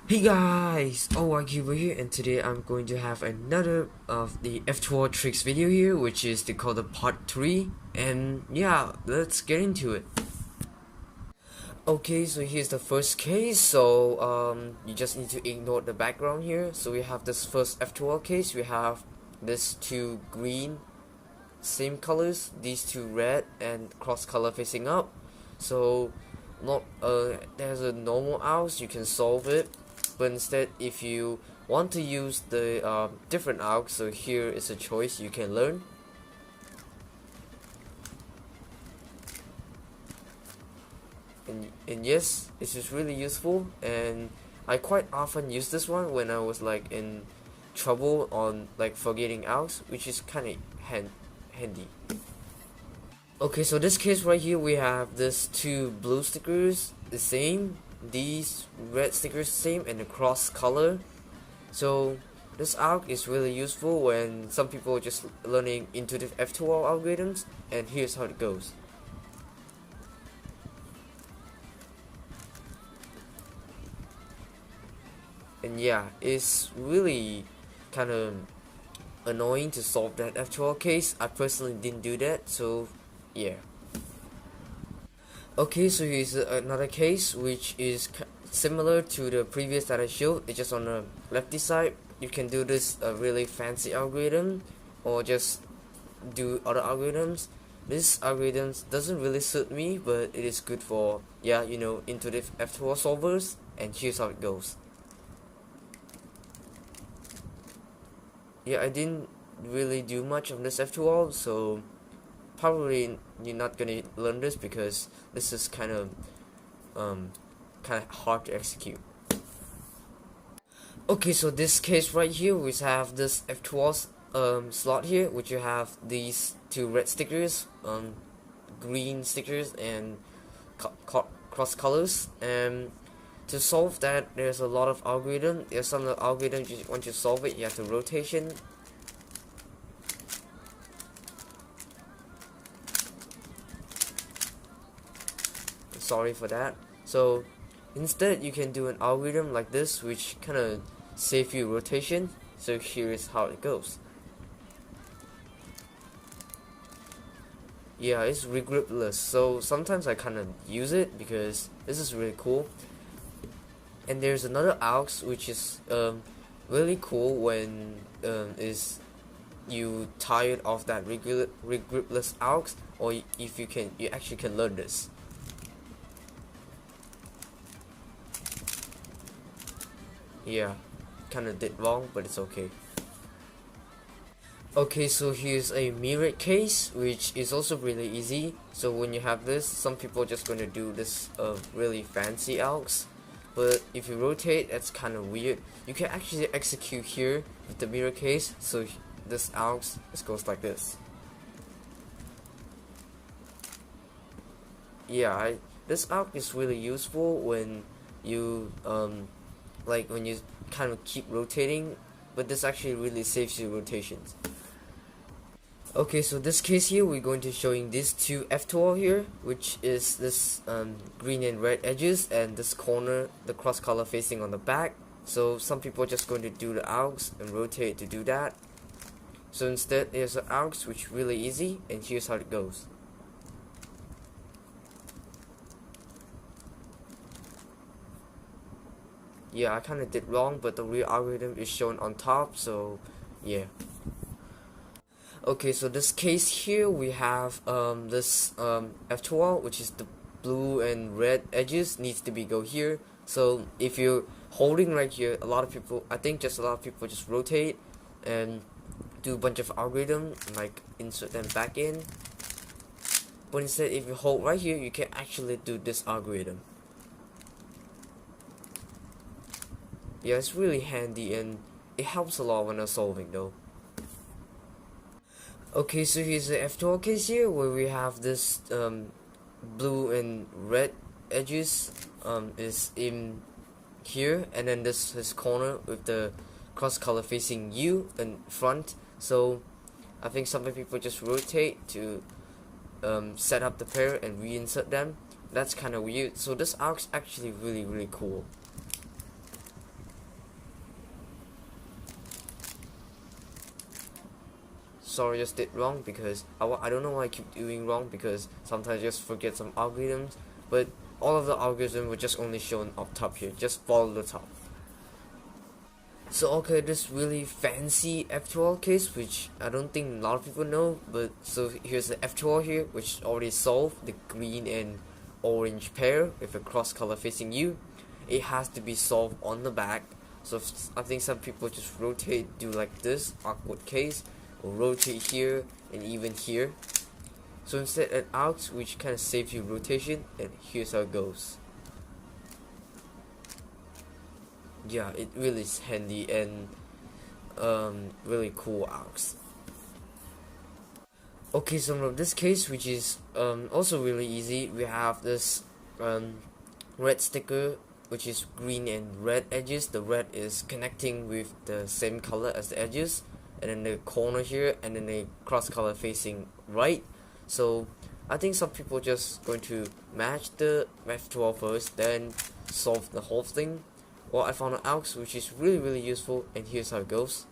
Hey guys, Over here, and today I'm going to have another of the F2L tricks video here, which is called the part 3, and yeah, let's get into it. Okay, so here's the first case. You just need to ignore the background here. So we have this first F2L case. We have this two green, same colors, these two red, and cross color facing up. So not there's a normal AUX, you can solve it, but instead if you want to use the different AUX, so here is a choice you can learn. And yes, this is really useful, and I quite often use this one when I was like in trouble on like forgetting AUX, which is kind of handy. Okay, so this case right here, we have this two blue stickers the same, these red stickers same, and the cross color. So this AUX is really useful when some people are just learning intuitive F2L algorithms, and here's how it goes. And yeah, it's really kind of annoying to solve that F2L case. I personally didn't do that, so yeah. Okay, so here's another case which is similar to the previous that I showed. It's just on the lefty side. You can do this really fancy algorithm, or just do other algorithms. This algorithm doesn't really suit me, but it is good for, yeah, you know, intuitive F2L solvers. And here's how it goes. Yeah, I didn't really do much of this F2L, so probably you're not gonna learn this because this is kind of hard to execute. Okay, so this case right here, we have this F2L slot here, which you have these two red stickers, green stickers, and cross colors. And to solve that, there's a lot of algorithm. There's some algorithm you want to solve it, you have to rotation. Sorry for that. So instead you can do an algorithm like this, which kind of save you rotation. So here is how it goes. Yeah, it's regripless, so sometimes I kind of use it because this is really cool. And there's another AUX which is really cool when is you tired of that regripless AUX, or if you actually can learn this. Yeah, kinda did wrong, but it's okay. Okay, so here's a mirrored case, which is also really easy. So when you have this, some people are just gonna do this really fancy AUX, but if you rotate, that's kind of weird. You can actually execute here with the mirror case. So this AUX goes like this. Yeah, this AUX is really useful when you like when you kind of keep rotating, but this actually really saves you rotations. Okay, so this case here, we're going to showing these two F2L here, which is this green and red edges, and this corner, the cross color facing on the back. So some people are just going to do the AUX and rotate to do that. So instead, there's an AUX which is really easy, and here's how it goes. Yeah, I kind of did wrong, but the real algorithm is shown on top, so yeah. Okay, so this case here, we have this F2L, which is the blue and red edges needs to be go here. So if you're holding right here, a lot of people just rotate and do a bunch of algorithm, like insert them back in. But instead, if you hold right here, you can actually do this algorithm. Yeah, it's really handy, and it helps a lot when I'm solving though. Okay, so here's the F2L case here, where we have this blue and red edges is in here, and then this corner with the cross color facing you in front. So I think some people just rotate to set up the pair and reinsert them. That's kind of weird. So this AUX actually really cool. sorry, I just did wrong, because I don't know why I keep doing wrong, because sometimes I just forget some algorithms, but all of the algorithms were just only shown up top here. Just follow the top. So okay, this really fancy F2L case, which I don't think a lot of people know, but so here's the F2L here, which already solved the green and orange pair with a cross color facing you. It has to be solved on the back, so I think some people just rotate, do like this awkward case, or rotate here and even here. So instead an out, which kind of saves you rotation, and here's how it goes. Yeah, it really is handy and really cool arcs. Okay, so from this case, which is also really easy, we have this red sticker, which is green and red edges. The red is connecting with the same color as the edges, and then the corner here, and then the cross color facing right. So I think some people just going to match the F2L first, then solve the whole thing. Well, I found an AUX which is really useful, and here's how it goes.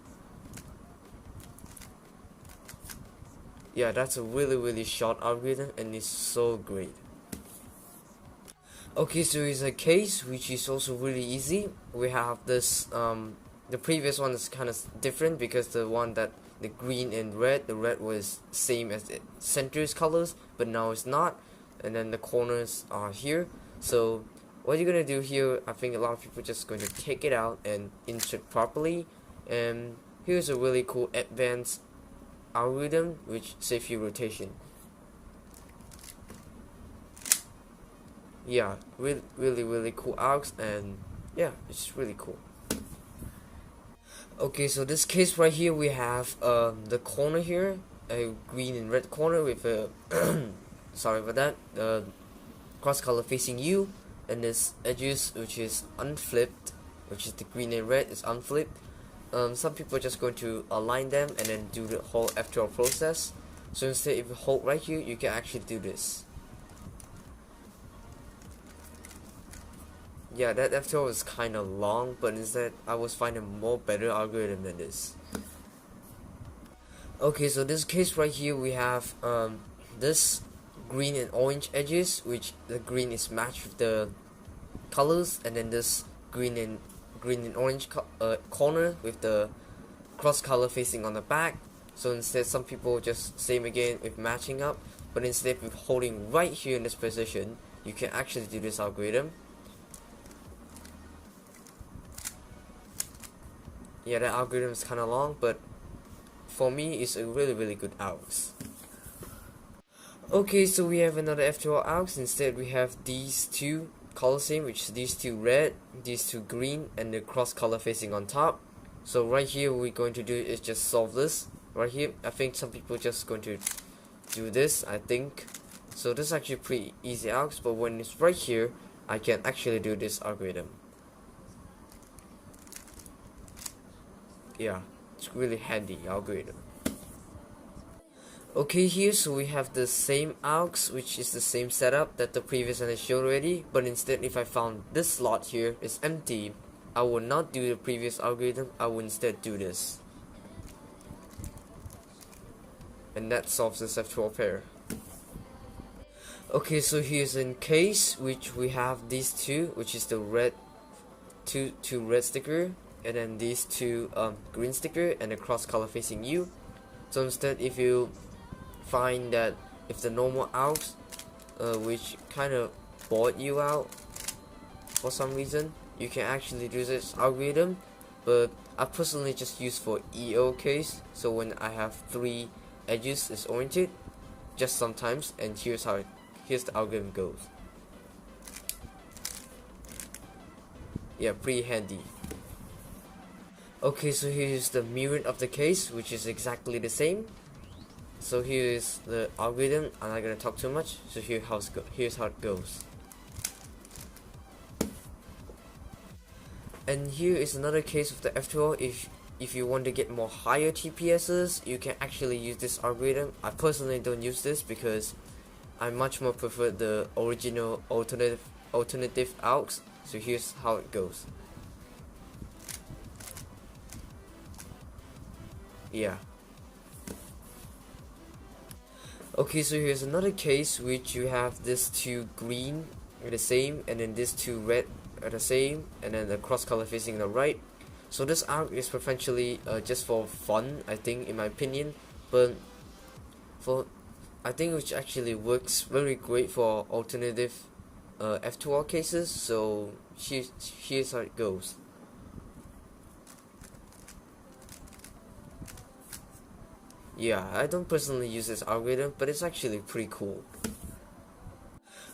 Yeah, that's a really short algorithm, and it's so great. Okay, so here's a case which is also really easy. We have this the previous one is kind of different, because the one that the green and red, the red was same as the center's colors, but now it's not, and then the corners are here. So what you're gonna do here, I think a lot of people are just going to take it out and insert properly. And here's a really cool advanced algorithm which saves you rotation. Yeah, really cool arcs, and yeah, it's really cool. Okay, so this case right here, we have the corner here, a green and red corner with a sorry about that, cross color facing you, and this edges which is unflipped, which is the green and red is unflipped. Some people are just going to align them and then do the whole F2L process. So instead, if you hold right here, you can actually do this. Yeah, that F2L is kind of long, but instead I was finding more better algorithm than this. Okay, so this case right here, we have this green and orange edges, which the green is matched with the colors, and then this green and orange corner with the cross color facing on the back. So instead, some people just same again with matching up, but instead with holding right here in this position, you can actually do this algorithm. Yeah, that algorithm is kind of long, but for me it's a really good AUX. Okay, so we have another F2L AUX. Instead we have these two color same, which is these two red, these two green, and the cross color facing on top. So right here, we're going to do is just solve this right here. I think some people just going to do this, I think. So this is actually pretty easy AUX, but when it's right here, I can actually do this algorithm. Yeah, it's really handy algorithm. Okay, here so we have the same AUX, which is the same setup that the previous one I showed already, but instead if I found this slot here is empty, I will not do the previous algorithm, I will instead do this. And that solves this F2L pair. Okay, so here's in case which we have these two, which is the red two red sticker, and then these two green sticker, and the cross color facing you. So instead, if you find that if the normal AUX which kind of bored you out for some reason, you can actually do this algorithm, but I personally just use for EO case. So when I have 3 edges is oriented, just sometimes, and here's the algorithm goes. Yeah, pretty handy. Okay, so here's the mirror of the case, which is exactly the same. So here is the algorithm. I'm not gonna talk too much. So here's how it goes. And here is another case of the F2L. If you want to get more higher TPSs, you can actually use this algorithm. I personally don't use this because I much more prefer the original alternative AUX. So here's how it goes. Yeah. Okay, so here's another case which you have this two green are the same, and then these two red are the same, and then the cross color facing the right. So this arc is potentially just for fun, I think, in my opinion, but for I think which actually works very great for alternative F2L cases. So here's how it goes. Yeah, I don't personally use this algorithm, but it's actually pretty cool.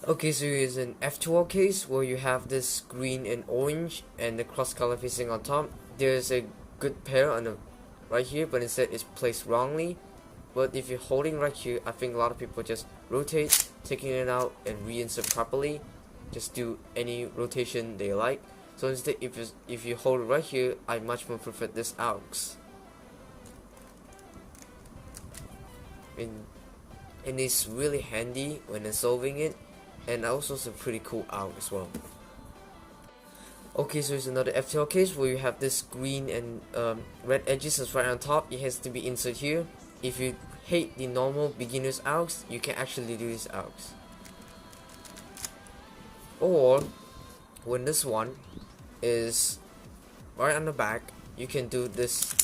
Okay, so here's an F2L case where you have this green and orange and the cross color facing on top. There's a good pair on the right here, but instead it's placed wrongly. But if you're holding right here, I think a lot of people just rotate, taking it out and reinsert properly. Just do any rotation they like. So instead, if you hold it right here, I much more prefer this AUX. And it's really handy when solving it, and also it's a pretty cool AUX as well. Okay, so it's another F2L case where you have this green and red edges that's right on top. It has to be inserted here. If you hate the normal beginner's AUX, you can actually do this AUX. Or when this one is right on the back, you can do this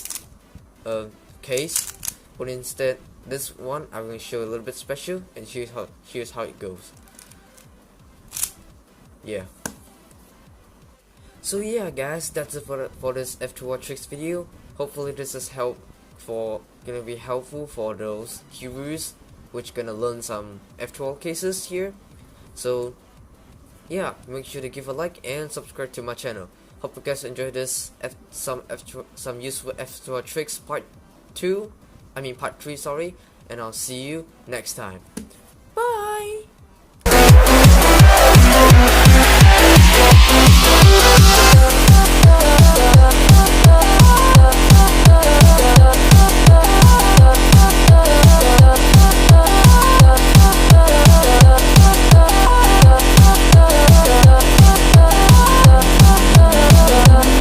case, but instead this one I'm going to show a little bit special, and here's how it goes. Yeah. So yeah, guys, that's it for this F2L tricks video. Hopefully this is gonna be helpful for those curious which gonna learn some F2L cases here. So yeah, make sure to give a like and subscribe to my channel. Hope you guys enjoyed this some useful F2L tricks part 3, sorry, and I'll see you next time.